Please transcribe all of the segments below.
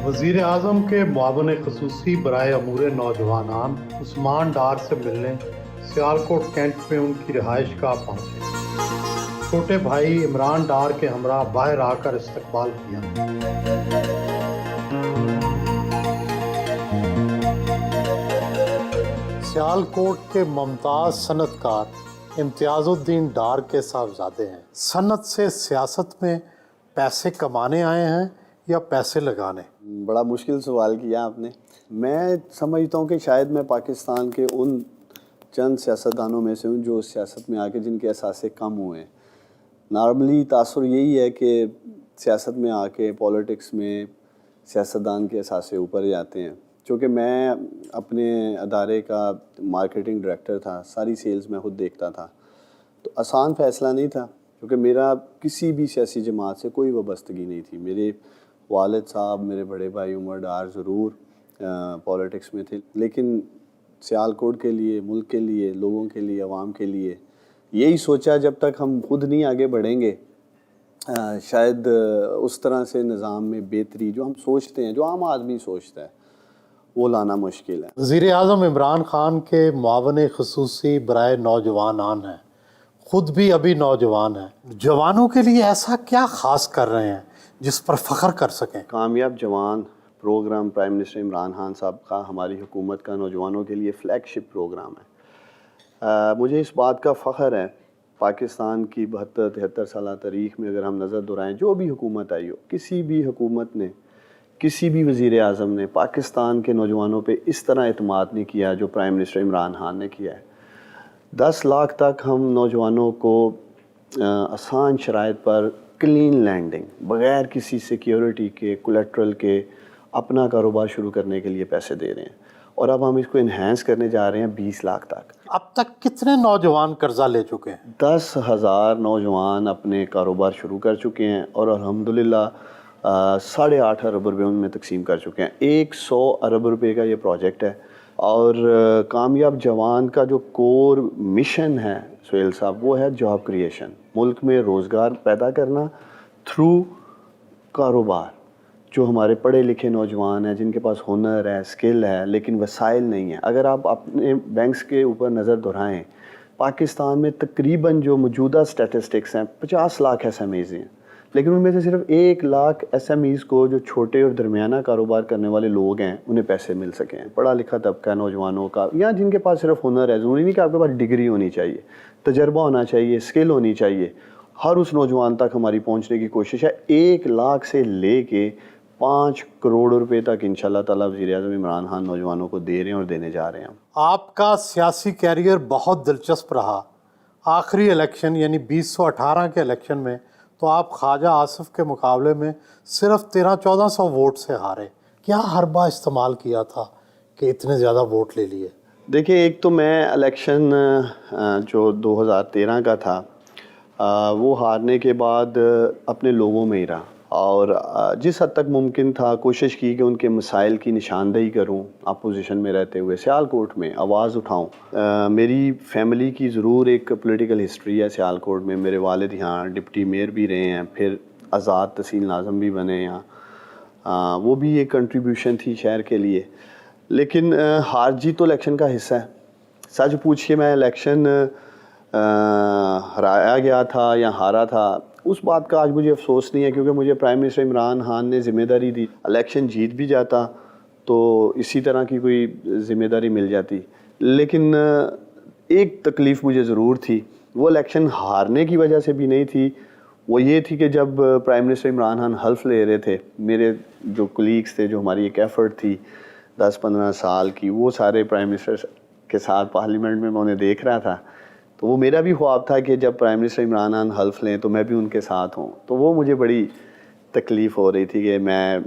वज़ीर आज़म के मुआवन ख़ुसूसी बराए अमूर नौजवानान उस्मान डार से मिलने सियालकोट कैंट में उनकी रिहाइश गाह पहुँचे। छोटे भाई इमरान डार के हमरा बाहर आकर इस्तकबाल किया। सियालकोट के मुमताज़ सनतकार इम्तियाज़ुद्दीन डार के साहबजादे हैं। सनत से सियासत में पैसे कमाने आए हैं या पैसे लगाने? बड़ा मुश्किल सवाल किया आपने। मैं समझता हूँ कि शायद मैं पाकिस्तान के उन चंद सियासतदानों में से हूँ जो सियासत में आके जिनके असासे कम हुए हैं। नॉर्मली तासुर यही है कि सियासत में आके पॉलिटिक्स में सियासतदान के असासे ऊपर जाते हैं। चूँकि मैं अपने अदारे का मार्केटिंग डायरेक्टर था, सारी सेल्स मैं खुद देखता था, तो आसान फ़ैसला नहीं था, क्योंकि मेरा किसी भी सियासी जमात से कोई वाबस्तगी नहीं थी। मेरे वालिद साहब, मेरे बड़े भाई उमर डार ज़रूर पॉलिटिक्स में थे, लेकिन सियालकोट के लिए, मुल्क के लिए, लोगों के लिए, अवाम के लिए यही सोचा जब तक हम खुद नहीं आगे बढ़ेंगे शायद उस तरह से निज़ाम में बेहतरी जो हम सोचते हैं, जो आम आदमी सोचता है, वो लाना मुश्किल है। वज़ीर आज़म इमरान खान के मुआवन ख़ुसूसी बराए नौजवानान हैं, ख़ुद भी अभी नौजवान हैं। जवानों के लिए ऐसा क्या ख़ास कर रहे हैं जिस पर फ़ख्र कर सकें? कामयाब जवान programme prime minister Imran Khan साहब का हमारी हुकूमत का नौजवानों के लिए फ्लैगशिप प्रोग्राम है। मुझे इस बात का फ़ख्र है, पाकिस्तान की 72-73 साल तारीख़ में अगर हम नज़र दोहराएं, जो भी हुकूमत आई हो, किसी भी हुकूमत ने, किसी भी वज़ीर आज़म ने पाकिस्तान के नौजवानों पे इस तरह एतमाद नहीं किया जो प्राइम मिनिस्टर इमरान खान ने किया है। 10 लाख तक हम नौजवानों को आसान शराइत पर क्लीन लैंडिंग, बग़ैर किसी सिक्योरिटी के, कोलेट्रल के अपना कारोबार शुरू करने के लिए पैसे दे रहे हैं, और अब हम इसको इन्हेंस करने जा रहे हैं 20 लाख तक। अब तक कितने नौजवान कर्जा ले चुके हैं? 10,000 नौजवान अपने कारोबार शुरू कर चुके हैं और अल्हम्दुलिल्लाह 8.5 अरब रुपये उनमें तकसीम कर चुके हैं। 100 अरब रुपये का ये प्रोजेक्ट है, और कामयाब जवान का जो कोर मिशन है सुहेल साहब, वो है जॉब क्रिएशन, मुल्क में रोज़गार पैदा करना थ्रू कारोबार। जो हमारे पढ़े लिखे नौजवान हैं, जिनके पास हुनर है, स्किल है, लेकिन वसाइल नहीं है। अगर आप अपने बैंक्स के ऊपर नज़र दोहराएं, पाकिस्तान में तकरीबन जो मौजूदा स्टैटिस्टिक्स हैं 50 लाख SMEs हैं, लेकिन उनमें से सिर्फ 1 लाख SMEs को, जो छोटे और दरमियाना कारोबार करने वाले लोग हैं, उन्हें पैसे मिल सके हैं। पढ़ा लिखा तबका नौजवानों का, या जिनके पास सिर्फ हुनर है, ज़रूरी नहीं कि आपके पास डिग्री होनी चाहिए, तजर्बा होना चाहिए, स्किल होनी चाहिए, हर उस नौजवान तक हमारी पहुंचने की कोशिश है। 1 लाख से ले के 5 करोड़ रुपए तक इंशाल्लाह ताला वज़ीर आज़म इमरान खान नौजवानों को दे रहे हैं और देने जा रहे हैं। आपका सियासी कैरियर बहुत दिलचस्प रहा। आखिरी इलेक्शन यानी 2018 के इलेक्शन में तो आप ख्वाजा आसिफ के मुकाबले में सिर्फ 1300-1400 वोट से हारे। क्या हरबा इस्तेमाल किया था कि इतने ज़्यादा वोट ले लिए? देखिए, एक तो मैं इलेक्शन जो 2013 का था, वो हारने के बाद अपने लोगों में ही रहा, और जिस हद तक मुमकिन था कोशिश की कि उनके मसाइल की निशानदेही करूं, अपोजिशन में रहते हुए सियालकोट में आवाज़ उठाऊं। मेरी फैमिली की ज़रूर एक पॉलिटिकल हिस्ट्री है सियालकोट में। मेरे वालिद यहाँ डिप्टी मेयर भी रहे हैं, फिर आज़ाद तहसील नाज़म भी बने यहाँ, वो भी एक कंट्रीब्यूशन थी शहर के लिए। लेकिन हार जीत तो इलेक्शन का हिस्सा है। सच पूछिए, मैं इलेक्शन हराया गया था या हारा था, उस बात का आज मुझे अफसोस नहीं है, क्योंकि मुझे प्राइम मिनिस्टर इमरान खान ने ज़िम्मेदारी दी। इलेक्शन जीत भी जाता तो इसी तरह की कोई ज़िम्मेदारी मिल जाती, लेकिन एक तकलीफ़ मुझे ज़रूर थी, वो इलेक्शन हारने की वजह से भी नहीं थी, वो ये थी कि जब प्राइम मिनिस्टर इमरान खान हल्फ ले रहे थे, मेरे जो कलीग्स थे, जो हमारी एक एफ़र्ट थी 10-15 साल की, वो सारे प्राइम मिनिस्टर के साथ पार्लियामेंट में मैं उन्हें देख रहा था, तो वो मेरा भी ख्वाब था कि जब प्राइम मिनिस्टर इमरान खान हल्फ लें तो मैं भी उनके साथ हूँ। तो वो मुझे बड़ी तकलीफ़ हो रही थी कि मैं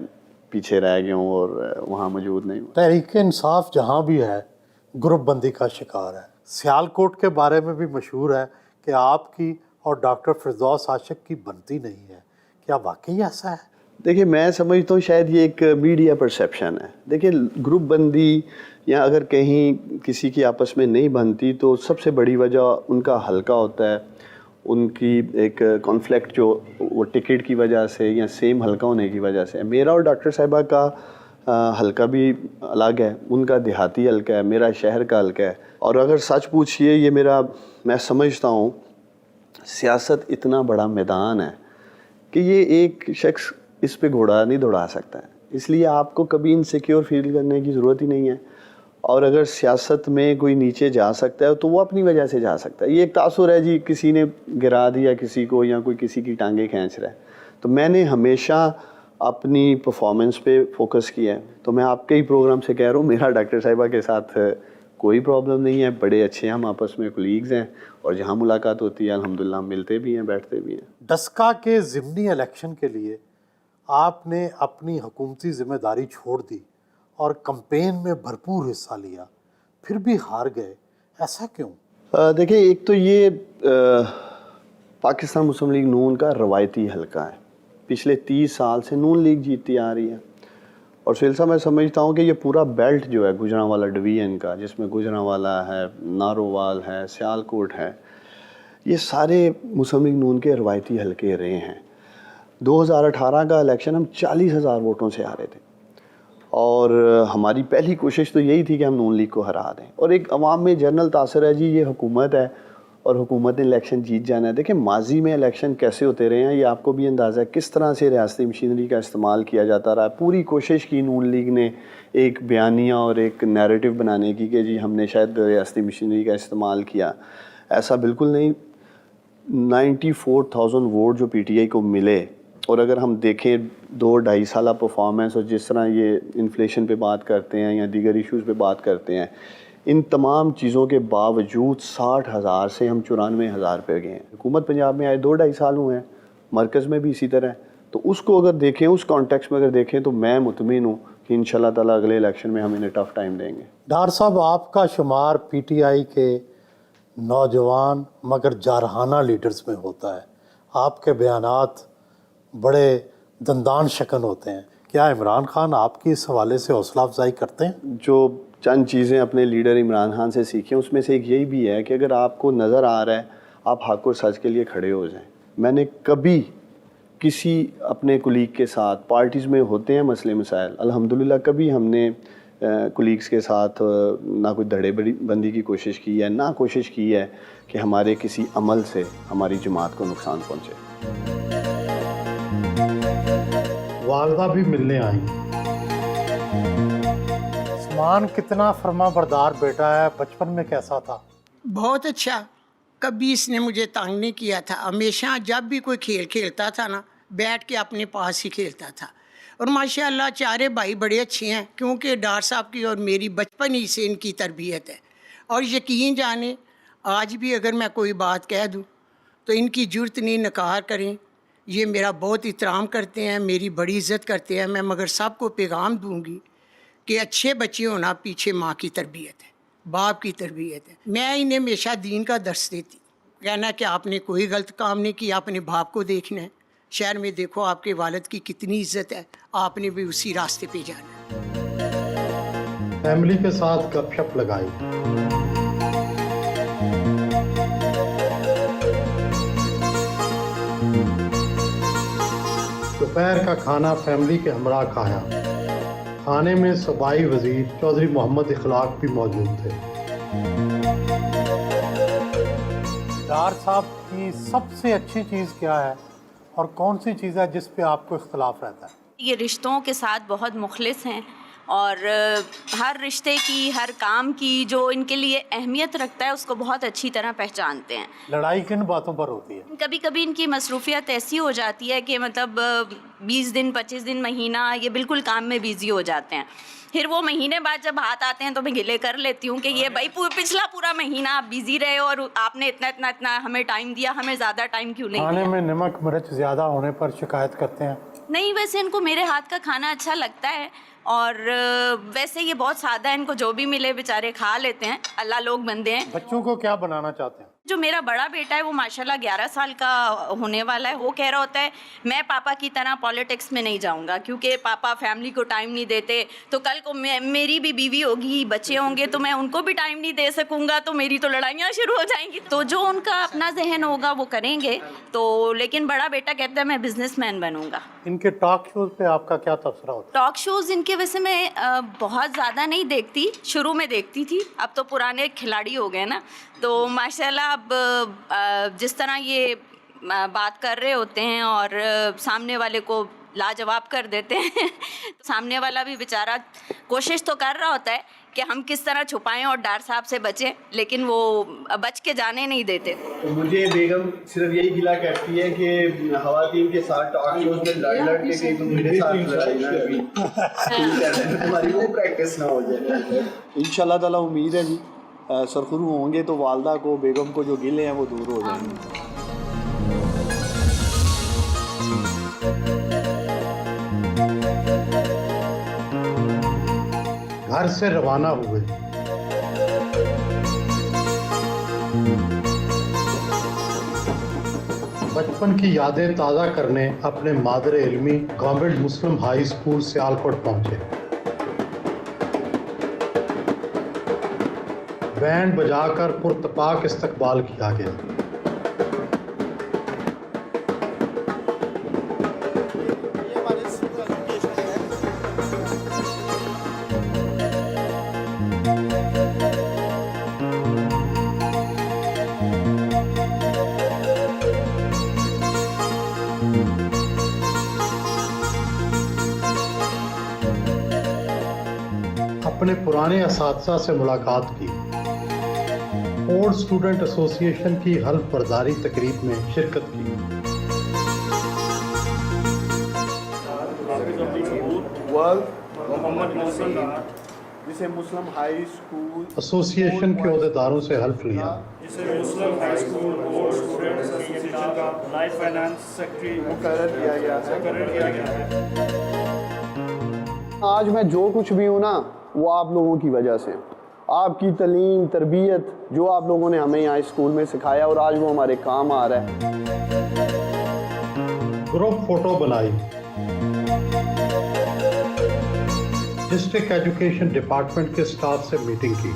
पीछे रह गया हूँ और वहाँ मौजूद नहीं हूँ। तहरीक इंसाफ जहाँ भी है ग्रुप बंदी का शिकार है। सियालकोट के बारे में भी मशहूर है कि आपकी और डॉक्टर फिरदौस आशिक की बनती नहीं है। क्या वाकई ऐसा है? देखिए, मैं समझता हूँ शायद ये एक मीडिया परसेप्शन है। देखिए, ग्रुप बंदी या अगर कहीं किसी की आपस में नहीं बनती तो सबसे बड़ी वजह उनका हल्का होता है, ان کی ایک کانفلکٹ جو وہ ٹکٹ کی وجہ سے یا سیم حلقہ ہونے کی وجہ سے. میرا اور ڈاکٹر صاحبہ کا حلقہ بھی الگ ہے, ان کا دیہاتی حلقہ ہے, میرا شہر کا حلقہ ہے. اور اگر سچ پوچھیے یہ میں سمجھتا ہوں سیاست اتنا بڑا میدان ہے کہ یہ ایک شخص اس پہ گھوڑا نہیں دوڑا سکتا ہے, اس لیے آپ کو کبھی انسیکیور فیل کرنے کی ضرورت ہی نہیں ہے. اور اگر سیاست میں کوئی نیچے جا سکتا ہے تو وہ اپنی وجہ سے جا سکتا ہے. یہ ایک تاثر ہے جی, کسی نے گرا دیا کسی کو یا کوئی کسی کی ٹانگیں کھینچ رہا ہے. تو میں نے ہمیشہ اپنی پرفارمنس پہ فوکس کیا ہے. تو میں آپ کے ہی پروگرام سے کہہ رہا ہوں, میرا ڈاکٹر صاحبہ کے ساتھ کوئی پرابلم نہیں ہے, بڑے اچھے ہم آپس میں کولیگز ہیں, اور جہاں ملاقات ہوتی ہے الحمدللہ ہم ملتے بھی ہیں, بیٹھتے بھی ہیں. ڈسکا کے ضمنی الیکشن کے لیے آپ نے اپنی حکومتی ذمہ داری چھوڑ دی اور کمپین میں بھرپور حصہ لیا, پھر بھی ہار گئے, ایسا کیوں؟ دیکھیں, ایک تو یہ پاکستان مسلم لیگ نون کا روایتی حلقہ ہے, پچھلے 30 سال سے نون لیگ جیتتی آ رہی ہے. اور سہیل صاحب میں سمجھتا ہوں کہ یہ پورا بیلٹ جو ہے گوجرانوالا ڈویژن کا, جس میں گوجرانوالا ہے, نارووال ہے, سیالکوٹ ہے, یہ سارے مسلم لیگ نون کے روایتی حلقے رہے ہیں. 2018 کا الیکشن ہم 40,000 ووٹوں سے ہارے تھے, اور ہماری پہلی کوشش تو یہی تھی کہ ہم نون لیگ کو ہرا دیں. اور ایک عوام میں جنرل تاثر ہے جی یہ حکومت ہے اور حکومت نے الیکشن جیت جانا ہے. دیکھیں ماضی میں الیکشن کیسے ہوتے رہے ہیں یہ آپ کو بھی اندازہ ہے, کس طرح سے ریاستی مشینری کا استعمال کیا جاتا رہا. پوری کوشش کی نون لیگ نے ایک بیانیہ اور ایک نیریٹو بنانے کی کہ جی ہم نے شاید ریاستی مشینری کا استعمال کیا. ایسا بالکل نہیں. 94,000 ووٹ جو پی ٹی آئی کو ملے, اور اگر ہم دیکھیں 2-2.5 سالہ پرفارمنس اور جس طرح یہ انفلیشن پہ بات کرتے ہیں یا دیگر ایشوز پہ بات کرتے ہیں, ان تمام چیزوں کے باوجود 60,000 سے ہم 94,000 پہ گئے ہیں. حکومت پنجاب میں آئے 2-2.5 سال ہوئے ہیں, مرکز میں بھی اسی طرح ہے. تو اس کو اگر دیکھیں, اس کانٹیکس میں اگر دیکھیں تو میں مطمئن ہوں کہ انشاءاللہ تعالیٰ اگلے الیکشن میں ہم انہیں ٹف ٹائم دیں گے. ڈار صاحب, آپ کا شمار پی ٹی آئی کے نوجوان مگر جارحانہ لیڈرز میں ہوتا ہے. آپ کے بیانات بڑے دندان شکن ہوتے ہیں. کیا عمران خان آپ کی اس حوالے سے حوصلہ افزائی کرتے ہیں؟ جو چند چیزیں اپنے لیڈر عمران خان سے سیکھیں اس میں سے ایک یہی بھی ہے کہ اگر آپ کو نظر آ رہا ہے آپ حق اور سچ کے لیے کھڑے ہو جائیں. میں نے کبھی کسی اپنے کولیگ کے ساتھ, پارٹیز میں ہوتے ہیں مسئلے مسائل, الحمدللہ کبھی ہم نے کولیگز کے ساتھ نہ کوئی دھڑے بندی کی کوشش کی ہے, نہ کوشش کی ہے کہ ہمارے کسی عمل سے ہماری جماعت کو نقصان پہنچے. والدہ بھی ملنے آئیں. عثمان کتنا فرما بردار بیٹا ہے, بچپن میں کیسا تھا؟ بہت اچھا, کبھی اس نے مجھے تنگ نہیں کیا تھا. ہمیشہ جب بھی کوئی کھیل کھیلتا تھا نا, بیٹھ کے اپنے پاس ہی کھیلتا تھا. اور ماشاءاللہ چارے بھائی بڑے اچھے ہیں, کیونکہ ڈار صاحب کی اور میری بچپن ہی سے ان کی تربیت ہے. اور یقین جانے آج بھی اگر میں کوئی بات کہہ دوں تو ان کی جرت نہیں نکار کریں. یہ میرا بہت احترام کرتے ہیں, میری بڑی عزت کرتے ہیں. میں مگر سب کو پیغام دوں گی کہ اچھے بچے ہونا پیچھے ماں کی تربیت ہے, باپ کی تربیت ہے. میں انہیں ہمیشہ دین کا درس دیتی, کہنا کہ آپ نے کوئی غلط کام نہیں کیا, اپنے باپ کو دیکھنا ہے. شہر میں دیکھو آپ کے والد کی کتنی عزت ہے, آپ نے بھی اسی راستے پہ جانا ہے. فیملی کے ساتھ گپ شپ لگائی. دوپہر کا کھانا فیملی کے ہمراہ کھایا. کھانے میں صوبائی وزیر چودھری محمد اخلاق بھی موجود تھے. ڈار صاحب کی سب سے اچھی چیز کیا ہے اور کون سی چیز ہے جس پہ آپ کو اختلاف رہتا ہے؟ یہ رشتوں کے ساتھ بہت مخلص ہیں, اور ہر رشتے کی, ہر کام کی جو ان کے لیے اہمیت رکھتا ہے اس کو بہت اچھی طرح پہچانتے ہیں. لڑائی کن باتوں پر ہوتی ہے؟ کبھی کبھی ان کی مصروفیت ایسی ہو جاتی ہے کہ مطلب 20 دن 25 دن مہینہ یہ بالکل کام میں بیزی ہو جاتے ہیں. پھر وہ مہینے بعد جب ہاتھ آتے ہیں تو میں گلے کر لیتی ہوں کہ یہ بھائی پچھلا پورا مہینہ آپ بیزی رہے اور آپ نے اتنا ہمیں ٹائم دیا, ہمیں زیادہ ٹائم کیوں نہیں دیا. کھانے میں نمک مرچ زیادہ ہونے پر شکایت کرتے ہیں؟ نہیں, ویسے ان کو میرے ہاتھ کا کھانا اچھا لگتا ہے, اور ویسے یہ بہت سادہ ہے, ان کو جو بھی ملے بیچارے کھا لیتے ہیں. اللہ لوگ بندے ہیں. بچوں کو کیا بنانا چاہتے ہیں؟ जो मेरा बड़ा बेटा है वो माशाल्लाह 11 साल का होने वाला है, वो कह रहा होता है मैं पापा की तरह पॉलिटिक्स में नहीं जाऊंगा क्योंकि पापा फैमिली को टाइम नहीं देते, तो कल को मेरी भी बीवी होगी, बच्चे होंगे, तो मैं उनको भी टाइम नहीं दे सकूंगा, तो मेरी तो लड़ाइयाँ शुरू हो जाएंगी। तो जो उनका अपना जहन होगा वो करेंगे। तो लेकिन बड़ा बेटा कहता है मैं बिजनेसमैन बनूंगा। इनके टॉक शोज पे आपका क्या तबसरा होता टॉक शोज़ इनके वैसे मैं बहुत ज़्यादा नहीं देखती, शुरू में देखती थी, अब तो पुराने खिलाड़ी हो गए ना, तो माशाल्लाह अब जिस तरह ये बात कर रहे होते हैं और सामने वाले को लाजवाब कर देते हैं सामने वाला भी बेचारा कोशिश तो कर रहा होता है कि हम किस तरह छुपाएं और डार साहब से बचें, लेकिन वो बच के जाने नहीं देते। तो मुझे बेगम सिर्फ यही गिला करती है कि खवातीन के साथ टॉक शोज में लड़ के कहीं तुम मेरे साथ लड़ाई ना कभी तुम्हारी वो प्रैक्टिस ना हो जाए। इंशाल्लाह ताला उम्मीद है जी सरखुरू होंगे तो वालदा को बेगम को जो गिले हैं वो दूर हो जाएंगे। घर से रवाना हुए। बचपन की यादें ताज़ा करने अपने मादर इल्मी गवर्नमेंट मुस्लिम हाई स्कूल सियालकोट पहुंचे। बैंड बजाकर पुरतपाक इस्तकबाल किया गया। अपने पुराने असातिज़ा से मुलाकात की। ओल्ड स्टूडेंट एसोसिएशन की हल्फ बर्दारी तकरीब में शिरकत की। जिसे मुस्लिम हाई स्कूल एसोसिएशन के अहदेदारों से हल्फ लिया। जिसे मुस्लिम high school board student association का लाइफ फाइनेंस सेक्रेटरी मुकर्रर किया गया है। आज मैं जो कुछ भी हूँ ना वो आप लोगों की वजह से, आपकी तालीम तरबियत जो आप लोगों ने हमें यहाँ स्कूल में सिखाया और आज वो हमारे काम आ रहा है। ग्रुप फोटो बनाई। डिस्ट्रिक्ट एजुकेशन डिपार्टमेंट के स्टाफ से मीटिंग की।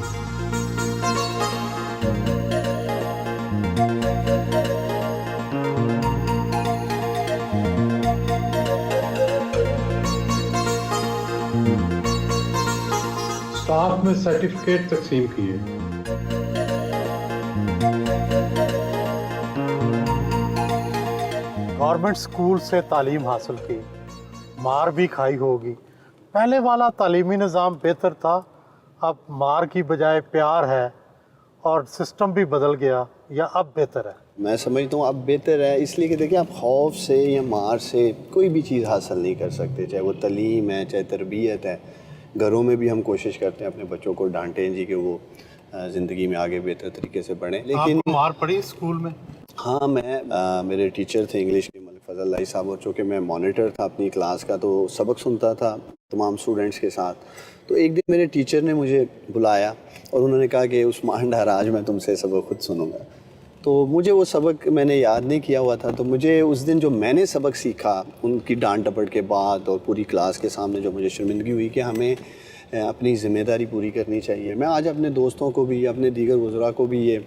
स्टाफ में सर्टिफिकेट तकसीम किए। गवर्नमेंट स्कूल से तालीम हासिल की, मार भी खाई होगी। पहले वाला तालीमी निज़ाम बेहतर था, अब मार की बजाय प्यार है और सिस्टम भी बदल गया, या अब बेहतर है? मैं समझता हूँ अब बेहतर है, इसलिए कि देखिए आप खौफ से या मार से कोई भी चीज़ हासिल नहीं कर सकते, चाहे वो तालीम है चाहे तरबियत है। घरों में भी हम कोशिश करते हैं अपने बच्चों को डांटें जी कि वो ज़िंदगी में आगे बेहतर तरीके से बढ़ें, लेकिन आपको मार पड़ी स्कूल में? हाँ, मैं मेरे टीचर थे इंग्लिश के मलिक फजल लाई साहब, और चूँकि मैं मॉनिटर था अपनी क्लास का तो सबक सुनता था तमाम स्टूडेंट्स के साथ। तो एक दिन मेरे टीचर ने मुझे बुलाया और उन्होंने कहा कि उस्मान डार आज मैं तुमसे सबक खुद सुनूंगा। तो मुझे वो सबक मैंने याद नहीं किया हुआ था, तो मुझे उस दिन जो मैंने सबक सीखा उनकी डांट डपट के बाद और पूरी क्लास के सामने जो मुझे शर्मिंदगी हुई कि हमें अपनी ज़िम्मेदारी पूरी करनी चाहिए। मैं आज अपने दोस्तों को भी, अपने दीगर वज़रा को भी ये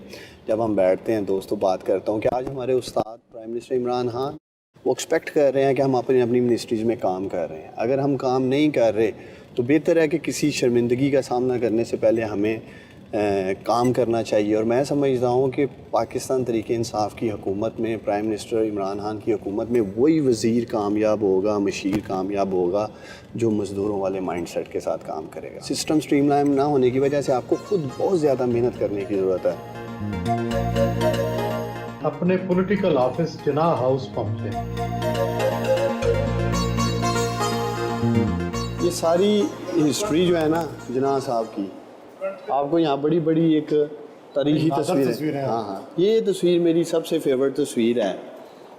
जब हम बैठते हैं दोस्तों बात करता हूँ कि आज हमारे उस्ताद प्राइम मिनिस्टर इमरान खान वो एक्सपेक्ट कर रहे हैं कि हम अपनी अपनी मिनिस्ट्रीज़ में काम कर रहे हैं। अगर हम काम नहीं कर रहे तो बेहतर है कि किसी शर्मिंदगी का सामना करने से पहले हमें काम करना चाहिए। और मैं समझता हूँ कि पाकिस्तान तरीके इंसाफ की हुकूमत में, प्राइम मिनिस्टर इमरान खान की हुकूमत में वही वज़ीर कामयाब होगा, मशीर कामयाब होगा जो मज़दूरों वाले माइंडसेट के साथ काम करेगा। सिस्टम स्ट्रीमलाइन ना होने की वजह से आपको खुद बहुत ज़्यादा मेहनत करने की ज़रूरत है। अपने पॉलिटिकल ऑफिस जिनाह हाउस पहुँचे। ये सारी हिस्ट्री जो है ना जिनाह साहब की, आपको यहाँ बड़ी बड़ी एक तारीखी तस्वीर है। हाँ हाँ, ये तस्वीर मेरी सबसे फेवरेट तस्वीर है।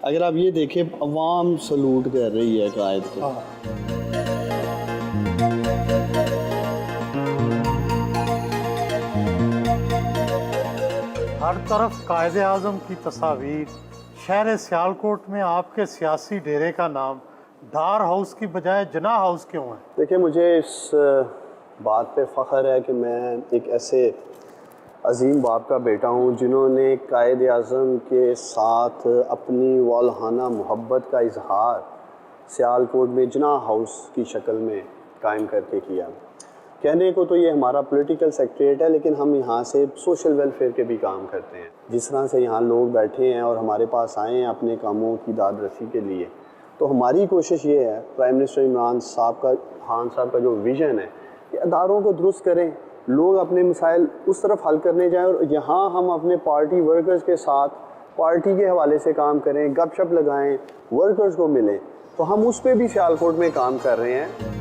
अगर आप ये देखें, अवाम सलूट कर रही है कायद को। हर तरफ कायद आज़म की तस्वीर, शहर सियालकोट में आपके सियासी डेरे का नाम डार हाउस की बजाय जना हाउस क्यों है? देखिए, मुझे इस बात पे फ़ख्र है कि मैं एक ऐसे अजीम बाप का बेटा हूँ जिन्होंने कायद आज़म के साथ अपनी वालहाना मोहब्बत का इजहार सियालकोट में जना हाउस की शक्ल में कायम करके किया। कहने को तो ये हमारा पॉलिटिकल सेक्रेटरीट है, लेकिन हम यहाँ से सोशल वेलफेयर के भी काम करते हैं। जिस तरह से यहाँ लोग बैठे हैं और हमारे पास आए हैं अपने कामों की दाद रसी के लिए, तो हमारी कोशिश ये है, प्राइम मिनिस्टर इमरान खान साहब का जो विज़न है कि अदारों को दुरुस्त करें, लोग अपने मसाइल उस तरफ हल करने जाएं और यहाँ हम अपने पार्टी वर्कर्स के साथ पार्टी के हवाले से काम करें, गपशप लगाएं, वर्कर्स को मिलें। तो हम उस पर भी सियालकोट में काम कर रहे हैं।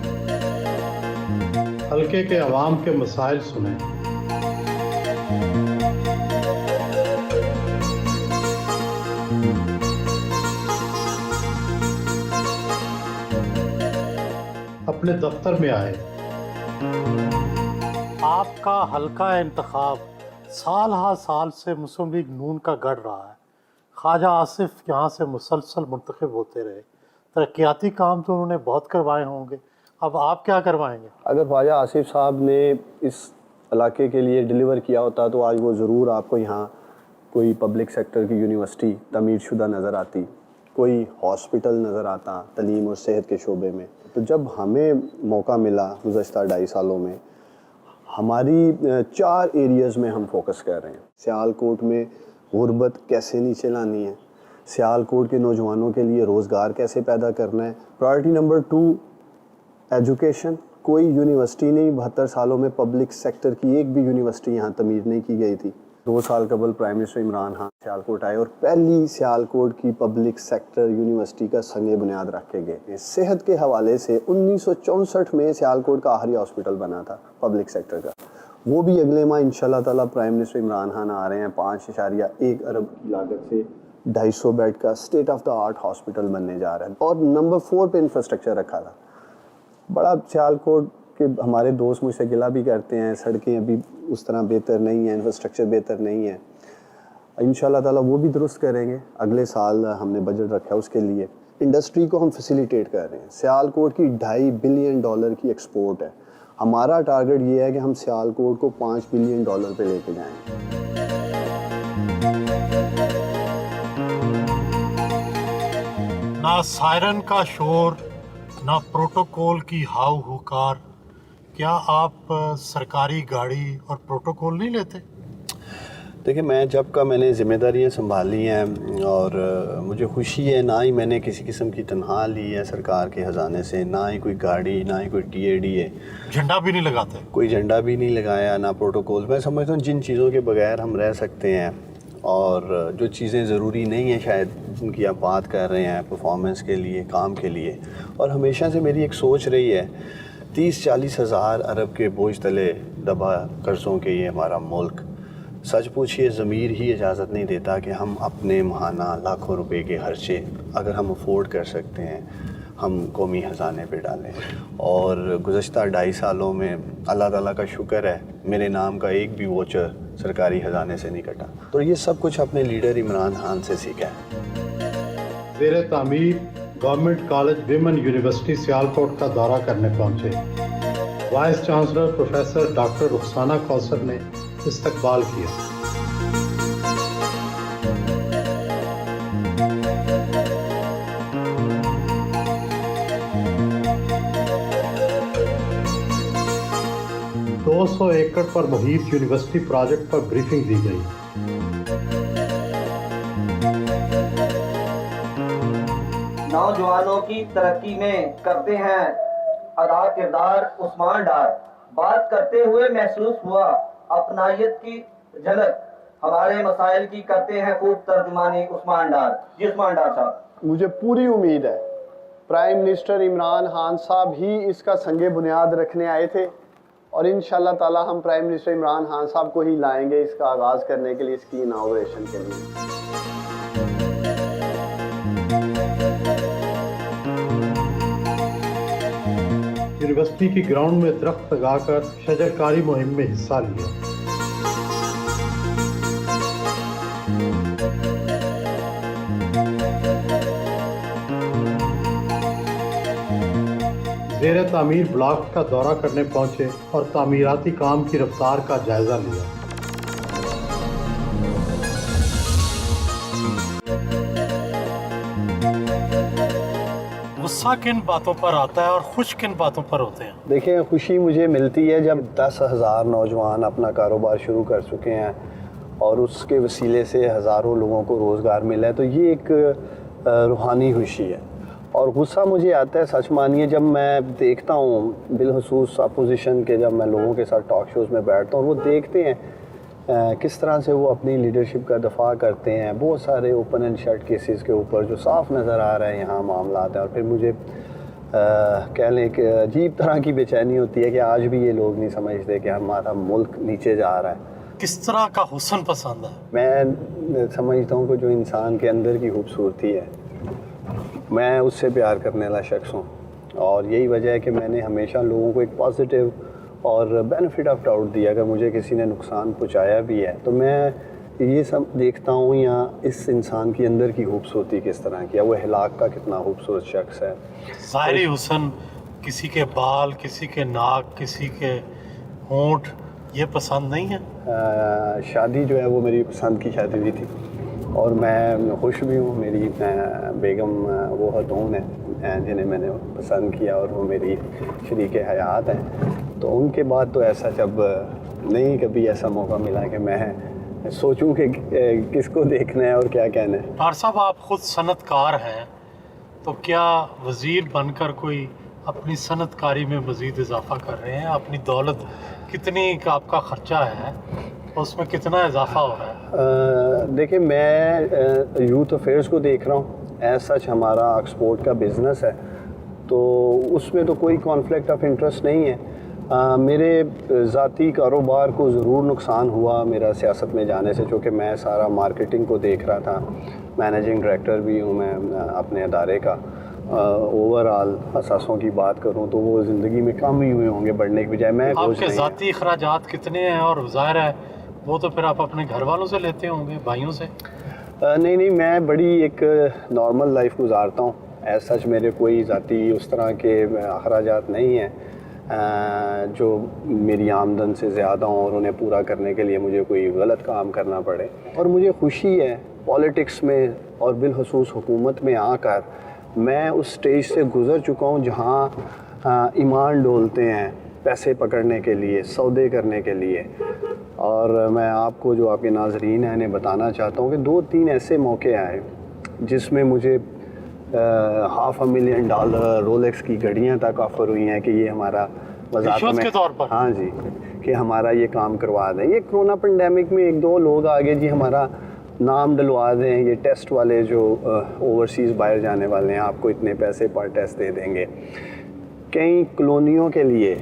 हल्के के अवाम के मसाइल सुने। अपने दफ्तर में आए। आपका हल्का इंतखाब साल हा साल से मुस्लिम लीग नून का गढ़ रहा है। ख्वाजा आसिफ यहाँ से मुसलसल मुंतखब होते रहे। तरक्याती काम तो उन्होंने बहुत करवाए होंगे, अब आप क्या करवाएंगे? अगर ख्वाजा आसिफ साहब ने इस इलाके के लिए डिलीवर किया होता तो आज वो ज़रूर आपको यहाँ कोई पब्लिक सेक्टर की यूनिवर्सिटी तमीर शुदा नज़र आती, कोई हॉस्पिटल नज़र आता तलीम और सेहत के शोबे में। तो जब हमें मौका मिला गुज़श्ता 2.5 सालों में, हमारी 4 एरियाज़ में हम फोकस कर रहे हैं। सियालकोट में गुर्बत कैसे नीचे लानी है, सियालकोट के नौजवानों के लिए रोज़गार कैसे पैदा करना है। Priority number 2 education. कोई यूनिवर्सिटी नहीं, 72 सालों में पब्लिक सेक्टर की एक भी यूनिवर्सिटी यहाँ तमीर नहीं की गई थी। 2 साल कबल प्राइम मिनिस्टर इमरान खान सियालकोट आए और पहली सियालकोट की पब्लिक सेक्टर यूनिवर्सिटी का संगे बुनियाद रख के गए। सेहत के हवाले से 1964 में सियालकोट का आखिरी हॉस्पिटल बना था पब्लिक सेक्टर का, वो भी अगले माह इंशाल्लाह ताला प्राइम मिनिस्टर इमरान खान आ रहे हैं 5.1 अरब लागत से 250 बेड का state of the art hospital बनने जा रहा है। और नंबर 4 पे इंफ्रास्ट्रक्चर रखा था। बड़ा सियालकोट के हमारे दोस्त मुझसे गिला भी करते हैं, सड़कें अभी उस तरह बेहतर नहीं है, इंफ्रास्ट्रक्चर बेहतर नहीं है। इंशाल्लाह ताला वो भी दुरुस्त करेंगे। अगले साल हमने बजट रखा है उसके लिए। इंडस्ट्री को हम फैसिलिटेट कर रहे हैं। सियालकोट की $2.5 बिलियन की एक्सपोर्ट है। हमारा टारगेट ये है कि हम सियालकोट को $5 बिलियन पे लेके जाएंगे। ना सायरन का शोर, ना प्रोटोकॉल की हाव हुकार। क्या आप सरकारी गाड़ी और प्रोटोकॉल नहीं लेते? देखिए, मैं जब का मैंने ज़िम्मेदारियाँ संभाली हैं और मुझे खुशी है, ना ही मैंने किसी किस्म की तनख्वाह ली है सरकार के ख़जाने से, ना ही कोई गाड़ी, ना ही कोई TAD है, झंडा भी नहीं लगाते? कोई झंडा भी नहीं लगाया, ना प्रोटोकॉल। मैं समझता हूँ जिन चीज़ों के बगैर हम रह सकते हैं और जो चीज़ें ज़रूरी नहीं हैं शायद उनकी आप बात कर रहे हैं परफॉर्मेंस के लिए, काम के लिए। और हमेशा से मेरी एक सोच रही है, 30-40 हज़ार अरब के बोझ तले दबा कर्ज़ों के ये हमारा मुल्क, सच पूछिए ज़मीर ही इजाज़त नहीं देता कि हम अपने माहाना लाखों रुपए के खर्चे अगर हम अफोर्ड कर सकते हैं हम कौमी ख़जाने पे डालें। और गुज़श्ता 2.5 सालों में अल्लाह ताला का शुक्र है मेरे नाम का एक भी वोचर सरकारी ख़जाने से नहीं कटा। तो ये सब कुछ अपने लीडर इमरान खान से सीखा है। ज़ेरे तामीर government college women university Sialkot का दौरा करने पहुंचे। Vice chancellor professor doctor Rukhsana Kausar ने इस्तकबाल किया। दो 200 एकड़ पर मुहित यूनिवर्सिटी प्रोजेक्ट पर ब्रीफिंग दी गई। नौजवानों की तरक्की में करते हैं अदा किरदार उस्मान डार। बात करते हुए महसूस हुआ अपनायत की झलक, हमारे मसाइल की करते हैं खूब तर्जुमानी उस्मान डार। जी उस्मान डार साहब। मुझे पूरी उम्मीद है प्राइम मिनिस्टर इमरान खान साहब ही इसका संगे बुनियाद रखने आए थे और इंशाल्लाह ताला हम प्राइम मिनिस्टर इमरान खान साहब को ही लाएंगे इसका आगाज़ करने के लिए, इसकी इनॉग्रेशन के लिए। यूनिवर्सिटी की ग्राउंड में दरख्त लगाकर शजरकारी मुहिम में हिस्सा लिया। زیر تعمیر بلاک کا دورہ کرنے پہنچے اور تعمیراتی کام کی رفتار کا جائزہ لیا۔ غصہ کن باتوں پر آتا ہے اور خوش کن باتوں پر ہوتے ہیں؟ دیکھیں، خوشی مجھے ملتی ہے جب 10,000 نوجوان اپنا کاروبار شروع کر چکے ہیں اور اس کے وسیلے سے ہزاروں لوگوں کو روزگار ملا ہے، تو یہ ایک روحانی خوشی ہے۔ اور غصہ مجھے آتا ہے، سچ مانیے، جب میں دیکھتا ہوں بالخصوص اپوزیشن کے، جب میں لوگوں کے ساتھ ٹاک شوز میں بیٹھتا ہوں، وہ دیکھتے ہیں کس طرح سے وہ اپنی لیڈرشپ کا دفاع کرتے ہیں، بہت سارے اوپن اینڈ شٹ کیسز کے اوپر جو صاف نظر آ رہے ہیں یہاں معاملات ہیں، اور پھر مجھے کہہ لیں کہ عجیب طرح کی بے چینی ہوتی ہے کہ آج بھی یہ لوگ نہیں سمجھتے کہ ہمارا ملک نیچے جا رہا ہے۔ کس طرح کا حسن پسند ہے؟ میں سمجھتا ہوں کہ جو انسان کے اندر کی خوبصورتی ہے، میں اس سے پیار کرنے والا شخص ہوں، اور یہی وجہ ہے کہ میں نے ہمیشہ لوگوں کو ایک پازیٹیو اور بینیفٹ آف ڈاؤٹ دیا۔ اگر مجھے کسی نے نقصان پہنچایا بھی ہے تو میں یہ سب دیکھتا ہوں یا اس انسان کی اندر کی خوبصورتی کس طرح کی ہے، وہ ہلاک کا کتنا خوبصورت شخص ہے۔ ظاہری حسن، کسی کے بال، کسی کے ناک، کسی کے ہونٹ، یہ پسند نہیں ہے؟ شادی جو ہے وہ میری پسند کی شادی بھی تھی، اور میں خوش بھی ہوں۔ میری بیگم وہ خاتون ہیں جنہیں میں نے پسند کیا، اور وہ میری شریک حیات ہیں، تو ان کے بعد تو ایسا جب نہیں کبھی ایسا موقع ملا کہ میں سوچوں کہ کس کو دیکھنا ہے اور کیا کہنا ہے۔ ڈاکٹر صاحب، آپ خود صنعت کار ہیں، تو کیا وزیر بن کر کوئی اپنی صنعت کاری میں مزید اضافہ کر رہے ہیں؟ اپنی دولت کتنی کا آپ کا خرچہ ہے، اس میں کتنا اضافہ ہو رہا ہے؟ دیکھیں، میں یوتھ افیئرس کو دیکھ رہا ہوں، ایز سچ ہمارا ایکسپورٹ کا بزنس ہے، تو اس میں تو کوئی کانفلکٹ آف انٹرسٹ نہیں ہے۔ میرے ذاتی کاروبار کو ضرور نقصان ہوا میرا سیاست میں جانے سے، چونکہ میں سارا مارکیٹنگ کو دیکھ رہا تھا، مینیجنگ ڈائریکٹر بھی ہوں میں اپنے ادارے کا۔ اوور آل اثاثوں کی بات کروں تو وہ زندگی میں کم ہی ہوئے ہوں گے بڑھنے کی بجائے۔ میں آپ کے ذاتی اخراجات کتنے ہیں؟ اور ظاہر ہے وہ تو پھر آپ اپنے گھر والوں سے لیتے ہوں گے، بھائیوں سے؟ نہیں، میں بڑی ایک نارمل لائف گزارتا ہوں، ایز سچ میرے کوئی ذاتی اس طرح کے اخراجات نہیں ہیں جو میری آمدن سے زیادہ ہوں اور انہیں پورا کرنے کے لیے مجھے کوئی غلط کام کرنا پڑے۔ اور مجھے خوشی ہے پالیٹکس میں اور بالخصوص حکومت میں آ کر میں اس سٹیج سے گزر چکا ہوں جہاں ایمان ڈولتے ہیں پیسے پکڑنے کے لیے، سودے کرنے کے لیے۔ اور میں آپ کو، جو آپ کے ناظرین ہیں، انہیں بتانا چاہتا ہوں کہ 2-3 ایسے موقع آئے جس میں مجھے $500,000 رولیکس کی گھڑیاں تک آفر ہوئی ہیں کہ یہ ہمارا رشوت کے طور پر؟ ہاں جی، کہ ہمارا یہ کام کروا دیں۔ یہ کرونا پینڈیمک میں 1-2 لوگ آگے، جی ہمارا نام ڈلوا دیں، یہ ٹیسٹ والے جو اوورسیز باہر جانے والے ہیں، آپ کو اتنے پیسے پر ٹیسٹ دے دیں گے۔ کئی کالونیوں کے لیے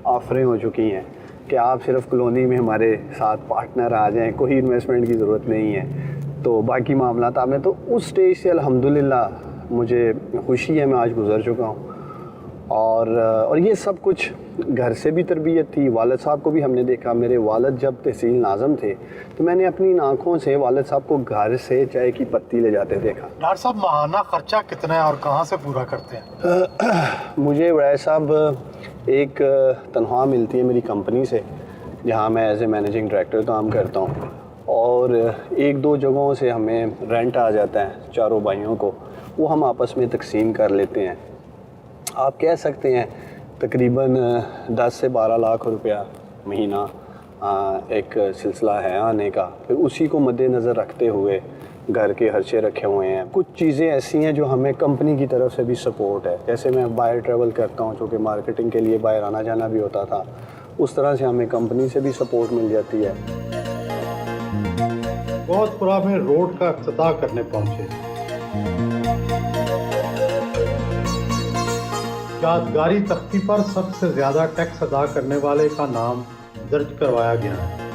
آفریں ہو چکی ہیں کہ آپ صرف کالونی میں ہمارے ساتھ پارٹنر آ جائیں، کوئی انویسٹمنٹ کی ضرورت نہیں ہے، تو باقی معاملات آپ نے۔ تو اس سٹیج سے الحمدللہ مجھے خوشی ہے، میں آج گزر چکا ہوں۔ اور یہ سب کچھ گھر سے بھی تربیت تھی، والد صاحب کو بھی ہم نے دیکھا۔ میرے والد جب تحصیل ناظم تھے تو میں نے اپنی آنکھوں سے والد صاحب کو گھر سے چائے کی پتی لے جاتے دیکھا۔ ڈاکٹر صاحب، ماہانہ خرچہ کتنا ہے اور کہاں سے پورا کرتے ہیں؟ مجھے ویس صاحب ایک تنخواہ ملتی ہے میری کمپنی سے، جہاں میں ایز اے مینیجنگ ڈائریکٹر کام کرتا ہوں، اور 1-2 جگہوں سے ہمیں رینٹ آ جاتا ہے چاروں بھائیوں کو، وہ ہم آپس میں تقسیم کر لیتے ہیں۔ آپ کہہ سکتے ہیں تقریباً 10 سے 12 لاکھ روپیہ مہینہ ایک سلسلہ ہے آنے کا۔ پھر اسی کو مد نظر رکھتے ہوئے گھر کے خرچے رکھے ہوئے ہیں۔ کچھ چیزیں ایسی ہیں جو ہمیں کمپنی کی طرف سے بھی سپورٹ ہے، جیسے میں باہر ٹریول کرتا ہوں، چونکہ مارکیٹنگ کے لیے باہر آنا جانا بھی ہوتا تھا، اس طرح سے ہمیں کمپنی سے بھی سپورٹ مل جاتی ہے۔ بہت پورا میں روڈ کا افتتاح کرنے پہنچے۔ یادگاری تختی پر سب سے زیادہ ٹیکس ادا کرنے والے کا نام درج کروایا گیا ہے۔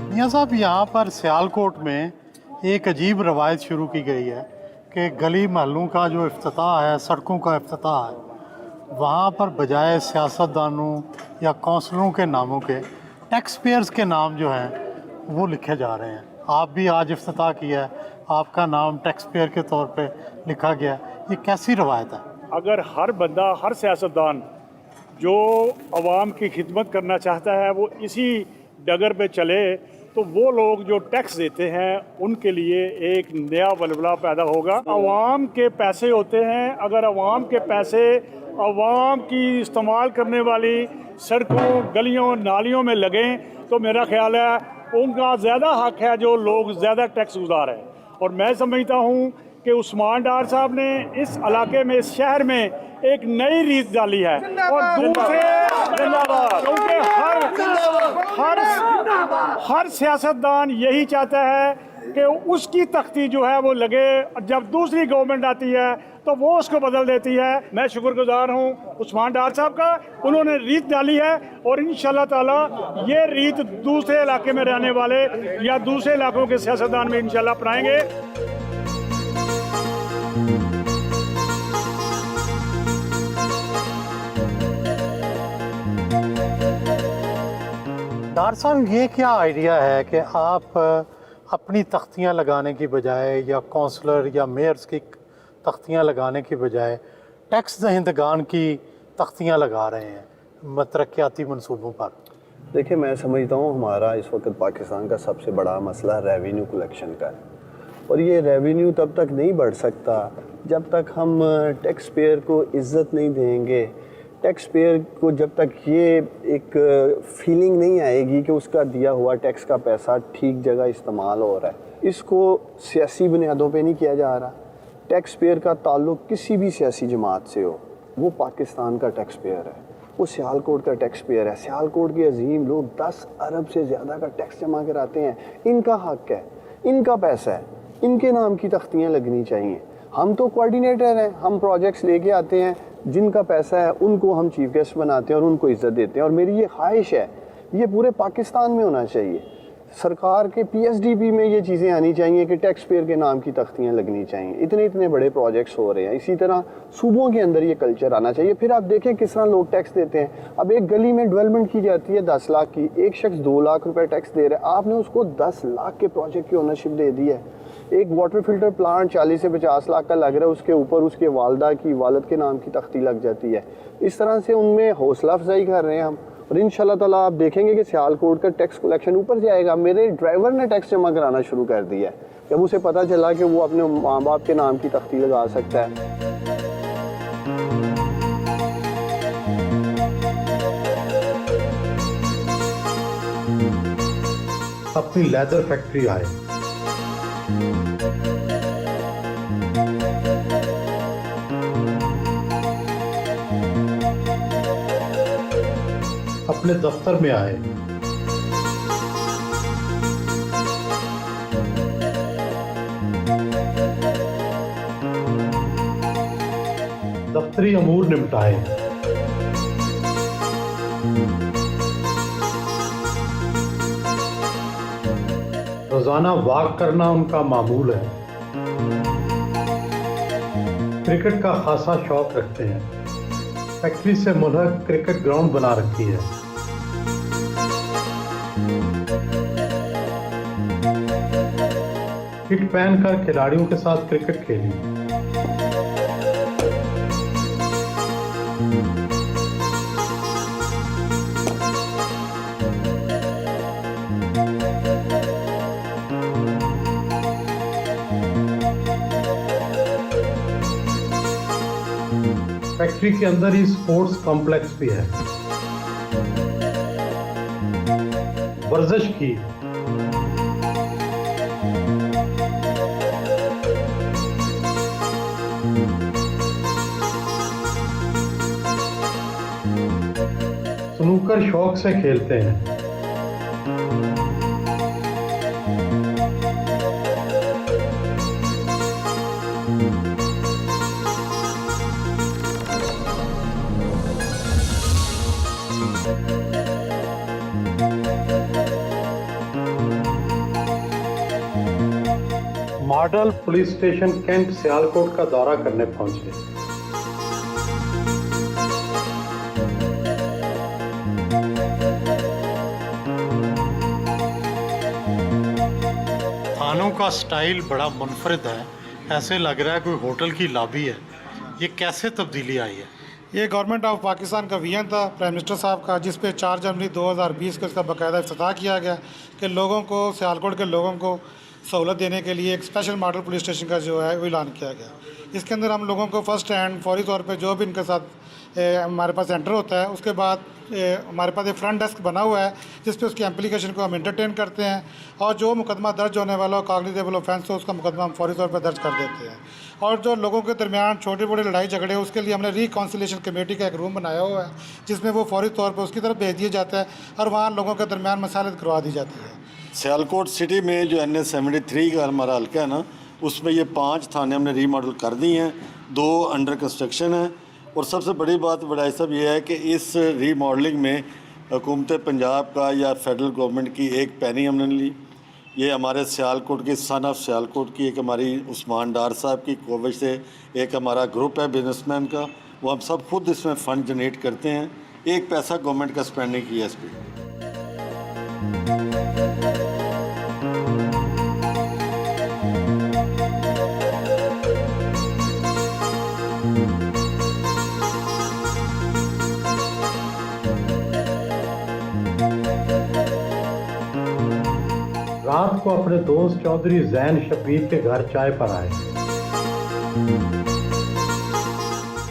میاں صاحب، یہاں پر سیالکوٹ میں ایک عجیب روایت شروع کی گئی ہے کہ گلی محلوں کا جو افتتاح ہے، سڑکوں کا افتتاح ہے، وہاں پر بجائے سیاستدانوں یا کونسلروں کے ناموں کے ٹیکس پیئرز کے نام جو ہیں وہ لکھے جا رہے ہیں۔ آپ بھی آج افتتاح کیا ہے، آپ کا نام ٹیکس پیئر کے طور پہ لکھا گیا ہے، یہ کیسی روایت ہے؟ अगर हर बंदा, हर सियासतदान जो आवाम की खिदमत करना चाहता है वो इसी डगर पे चले तो वो लोग जो टैक्स देते हैं उनके लिए एक नया बलबला पैदा होगा। आवाम के पैसे होते हैं, अगर आवाम के पैसे आवाम की इस्तेमाल करने वाली सड़कों, गलियों, नालियों में लगें तो मेरा ख्याल है उनका ज़्यादा हक है जो लोग ज़्यादा टैक्स गुजार हैं। और मैं समझता हूँ कि उस्मान डार साहब ने इस इलाके में, इस शहर में एक नई रीत डाली है और दूसरे क्योंकि हर सियासतदान यही चाहता है कि उसकी तख्ती जो है वो लगे, जब दूसरी गवर्नमेंट आती है तो वो उसको बदल देती है। मैं शुक्रगुजार हूँ उस्मान डार साहब का, उन्होंने रीत डाली है और इंशाल्लाह ताला ये रीत दूसरे इलाके में रहने वाले या दूसरे इलाकों के सियासतदान में इंशाल्लाह अपनाएंगे। डार साहब, ये क्या आइडिया है कि आप अपनी तख्तियाँ लगाने की बजाय या कौंसलर या मेयर्स की तख्तियाँ लगाने की बजाय टैक्स दहिंदगान की तख्तियाँ लगा रहे हैं तरक्याती मंसूबों पर? देखिए, मैं समझता हूँ हमारा इस वक्त पाकिस्तान का सबसे बड़ा मसला रेवेन्यू कलेक्शन का है और ये रेवेन्यू तब तक नहीं बढ़ सकता जब तक हम टैक्स पेयर को इज़्ज़त नहीं देंगे। टैक्स पेयर को जब तक ये एक फीलिंग नहीं आएगी कि उसका दिया हुआ टैक्स का पैसा ठीक जगह इस्तेमाल हो रहा है, इसको सियासी बुनियादों पे नहीं किया जा रहा। टैक्स पेयर का ताल्लुक़ किसी भी सियासी जमात से हो, वो पाकिस्तान का टैक्स पेयर है, वो सियालकोट का टैक्स पेयर है। सियालकोट के अजीम लोग 10 अरब से ज़्यादा का टैक्स जमा कराते हैं, इनका हक़ है, इनका पैसा है, इनके नाम की तख्तियाँ लगनी चाहिए। हम तो कोऑर्डिनेटर हैं, हम प्रोजेक्ट्स लेके आते हैं, जिनका पैसा है उनको हम चीफ गेस्ट बनाते हैं और उनको इज़्ज़त देते हैं। और मेरी ये ख्वाहिश है, ये पूरे पाकिस्तान में होना चाहिए। सरकार के PSDB में ये चीज़ें आनी चाहिए कि टैक्स पेयर के नाम की तख्तियाँ लगनी चाहिए। इतने इतने बड़े प्रोजेक्ट्स हो रहे हैं, इसी तरह सूबों के अंदर ये कल्चर आना चाहिए। फिर आप देखें किस तरह लोग टैक्स देते हैं। अब एक गली में डेवलपमेंट की जाती है 10 लाख की, एक शख्स 2 लाख रुपए टैक्स दे रहा है, आपने उसको 10 लाख के प्रोजेक्ट की ओनरशिप दे दी है। एक वाटर फिल्टर प्लांट 40 से 50 लाख का लग रहा है, उसके ऊपर उसके वालद के नाम की तख्ती लग जाती है। इस तरह से उनमें हौसला अफजाई कर रहे हैं हम, और इंशाल्लाह ताला आप देखेंगे कि सियालकोट का टैक्स कलेक्शन ऊपर जाएगा। मेरे ड्राइवर ने टैक्स जमा कराना शुरू कर दिया है जब उसे पता चला कि वो अपने माँ बाप के नाम की तख्ती लगा सकता है। अपनी लेदर फैक्ट्री आए, अपने दफ्तर में आए, दफ्तरी अमूर निपटाए, रोजाना वॉक करना उनका मामूल है। क्रिकेट का खासा शौक रखते हैं, फैक्ट्री से मुल्हक क्रिकेट ग्राउंड बना रखी है। किट पहनकर खिलाड़ियों के साथ क्रिकेट खेली। फैक्ट्री के अंदर ही स्पोर्ट्स कॉम्प्लेक्स भी है। वर्जिश की, स्नूकर शौक से खेलते हैं। Model police station cantt Sialkot का दौरा करने पहुंचे। थानों का स्टाइल बड़ा मुनफरिद है, ऐसे लग रहा है कोई होटल की लॉबी है। ये कैसे तब्दीली आई है? ये गवर्नमेंट ऑफ पाकिस्तान का विजन था प्राइम मिनिस्टर साहब का, जिस पे 4 जनवरी 2020 को इसका बाकायदा इफ्तिताह किया गया कि लोगों को, सियालकोट के लोगों को सहूलत देने के लिए एक स्पेशल मॉडल पुलिस स्टेशन का जो है वो ऐलान किया गया। इसके अंदर हम लोगों को फर्स्ट हैंड फौरी तौर पे जो भी इनके साथ हमारे पास एंटर होता है, उसके बाद हमारे पास एक फ्रंट डेस्क बना हुआ है जिस पे उसकी एप्लीकेशन को हम एंटरटेन करते हैं, और जो मुकदमा दर्ज होने वाला हो, कॉग्निजेबल ऑफेंस हो, उसका मुकदमा हम फौरी तौर पर दर्ज कर देते हैं। और जो लोगों के दरमियान छोटे बड़े लड़ाई झगड़े, उसके लिए हमने रिकॉन्सिलेशन कमेटी का एक रूम बनाया हुआ है जिसमें वो फौरी तौर पर उसकी तरफ भेज दिया जाता है और वहाँ लोगों के दरमियान मसालत करवा दी जाती है। सियालकोट सिटी में जो NH-73 का हमारा हल्का है ना, उसमें ये 5 थाने हमने रीमॉडल कर दिए हैं, 2 अंडर कंस्ट्रक्शन हैं। और सबसे बड़ी बात बड़ाई साहब ये है कि इस रीमॉडलिंग में हुकूमत पंजाब का या फेडरल गवर्नमेंट की एक पैनी हमने ली। ये हमारे सियालकोट की, सन ऑफ सियालकोट की, एक हमारी उस्मान डार साहब की कोविश से एक हमारा ग्रुप है बिजनेसमैन का, वो हम सब खुद इसमें फ़ंड जनरेट करते हैं। एक पैसा गवर्नमेंट का स्पेंड नहीं किया इस पर। रात को अपने दोस्त चौधरी जैन शबीर के घर चाय पर आए।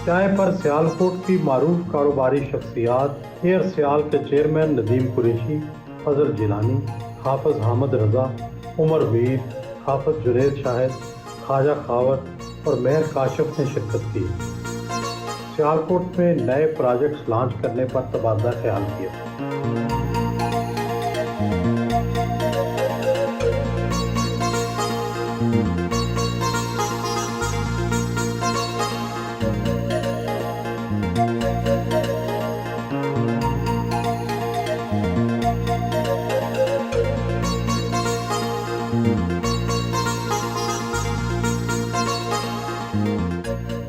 चाय पर सियालकोट की मारूफ कारोबारी शख्सियात एयर सियाल के चेयरमैन नदीम कुरैशी, फजल जिलानी, हाफिज हामिद रजा, उमर वीर, हाफिज जुनैद शाहिद, ख्वाजा खावर और मेहर काशिफ ने शिरकत की। सियालकोट में नए प्रोजेक्ट्स लॉन्च करने पर तबादला ख्याल किया।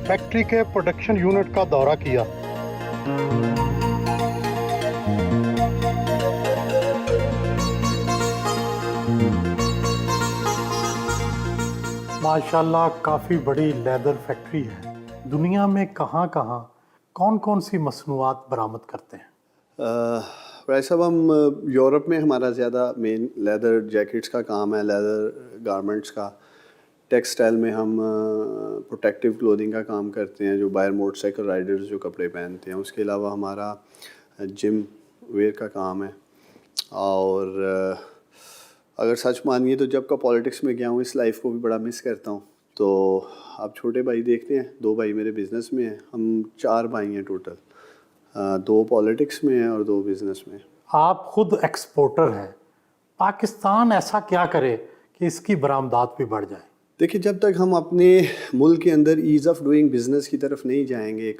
फैक्ट्री के प्रोडक्शन यूनिट का दौरा किया। माशाल्लाह काफ़ी बड़ी लेदर फैक्ट्री है। दुनिया में कहाँ कहाँ कौन कौन सी मसनूआत बरामद करते हैं? भाई साहब, हम यूरोप में हमारा ज़्यादा मेन लेदर जैकेट्स का काम है, लेदर गारमेंट्स का। टेक्सटाइल में हम प्रोटेक्टिव क्लोथिंग का काम करते हैं, जो बाहर मोटरसाइकिल राइडर्स जो कपड़े पहनते हैं। उसके अलावा हमारा जिम वेयर का काम है। और अगर सच मानिए तो जब का पॉलिटिक्स में गया हूँ, इस लाइफ को भी बड़ा मिस करता हूँ। तो आप छोटे भाई देखते हैं, 2 भाई मेरे बिज़नेस में हैं, हम 4 भाई हैं टोटल, 2 पॉलिटिक्स में हैं और 2 बिज़नेस में। आप खुद एक्सपोर्टर हैं, पाकिस्तान ऐसा क्या करे कि इसकी बरामदात भी बढ़ जाए? देखिए, जब तक हम अपने मुल्क के अंदर ईज़ ऑफ डूइंग बिज़नेस की तरफ नहीं जाएंगे,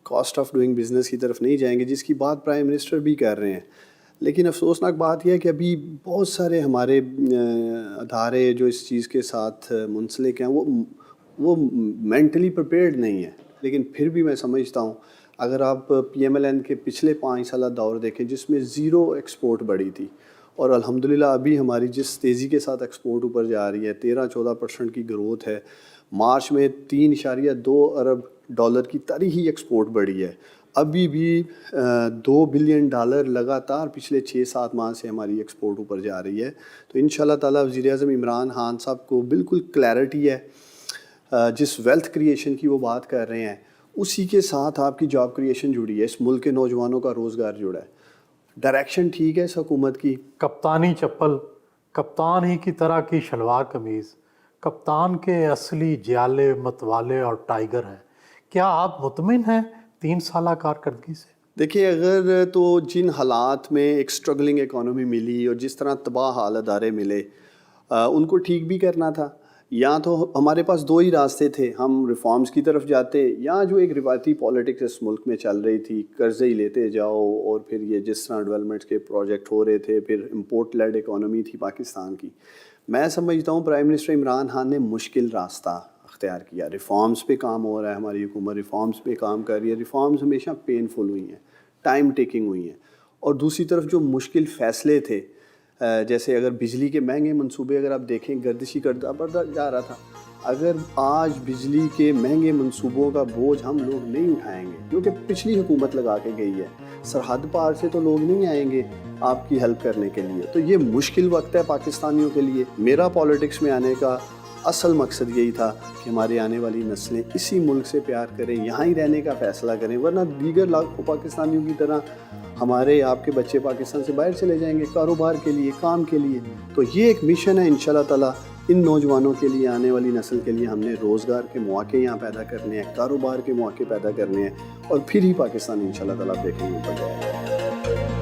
कॉस्ट ऑफ डूइंग बिज़नेस की तरफ नहीं जाएंगे, जिसकी बात प्राइम मिनिस्टर भी कर रहे हैं, लेकिन अफसोसनाक बात यह है कि अभी बहुत सारे हमारे अदारे जो इस चीज़ के साथ मुंसलिक हैं, वो मेंटली प्रिपेयर्ड नहीं है। लेकिन फिर भी मैं समझता हूँ, अगर आप PMLN के पिछले 5 साल दौर देखें जिसमें ज़ीरो एक्सपोर्ट बढ़ी थी, और अल्हम्दुलिल्लाह अभी हमारी जिस तेज़ी के साथ एक्सपोर्ट ऊपर जा रही है, 13-14% की ग्रोथ है। मार्च में 3.2 अरब डॉलर की तारीखी एक्सपोर्ट बढ़ी है। अभी भी $2 बिलियन लगातार पिछले 6-7 माह से हमारी एक्सपोर्ट ऊपर जा रही है। तो इंशाल्लाह ताला वज़ीर-ए-आज़म इमरान खान साहब को बिल्कुल क्लैरिटी है, जिस वेल्थ क्रिएशन की वो बात कर रहे हैं उसी के साथ आपकी जॉब क्रिएशन जुड़ी है, इस मुल्क के नौजवानों का रोज़गार जुड़ा है। डायरेक्शन ठीक है इस हुकूमत की। कप्तानी चप्पल, कप्तान ही की तरह की शलवार कमीज़, कप्तान के असली जियाले, मतवाले और टाइगर हैं। क्या आप मुतमिन हैं 3 साल कारकर्दगी से? देखिए, अगर तो जिन हालात में एक स्ट्रगलिंग इकॉनमी मिली और जिस तरह तबाह हाल अदारे मिले, उनको ठीक भी करना था। या तो हमारे पास 2 ही रास्ते थे, हम रिफॉर्म्स की तरफ जाते, या जो एक रिवायती पॉलिटिक्स इस मुल्क में चल रही थी, कर्ज़े ही लेते जाओ, और फिर ये जिस तरह डेवलपमेंट्स के प्रोजेक्ट हो रहे थे, फिर इंपोर्ट लेड इकॉनमी थी पाकिस्तान की। मैं समझता हूँ प्राइम मिनिस्टर इमरान खान ने मुश्किल रास्ता अख्तियार किया। रिफॉर्म्स पे काम हो रहा है, हमारी हुकूमत रिफॉर्म्स पे काम कर रही है। रिफॉर्म्स हमेशा पेनफुल हुई हैं, टाइम टेकिंग हुई हैं। और दूसरी तरफ जो मुश्किल फ़ैसले थे, जैसे अगर बिजली के महंगे मंसूबे अगर आप देखें, गर्दिशी करता बढ़ता जा रहा था। اگر آج بجلی کے مہنگے منصوبوں کا بوجھ ہم لوگ نہیں اٹھائیں گے، کیونکہ پچھلی حکومت لگا کے گئی ہے، سرحد پار سے تو لوگ نہیں آئیں گے آپ کی ہیلپ کرنے کے لیے، تو یہ مشکل وقت ہے پاکستانیوں کے لیے۔ میرا پالیٹکس میں آنے کا اصل مقصد یہی تھا کہ ہماری آنے والی نسلیں اسی ملک سے پیار کریں، یہاں ہی رہنے کا فیصلہ کریں، ورنہ دیگر لاکھوں پاکستانیوں کی طرح ہمارے آپ کے بچے پاکستان سے باہر چلے جائیں گے کاروبار کے لیے، کام کے لیے۔ تو یہ ایک مشن ہے انشاءاللہ تعالیٰ ان نوجوانوں کے لیے، آنے والی نسل کے لیے ہم نے روزگار کے مواقع یہاں پیدا کرنے ہیں، کاروبار کے مواقع پیدا کرنے ہیں، اور پھر ہی پاکستان انشاءاللہ تعالیٰ دیکھیں گے۔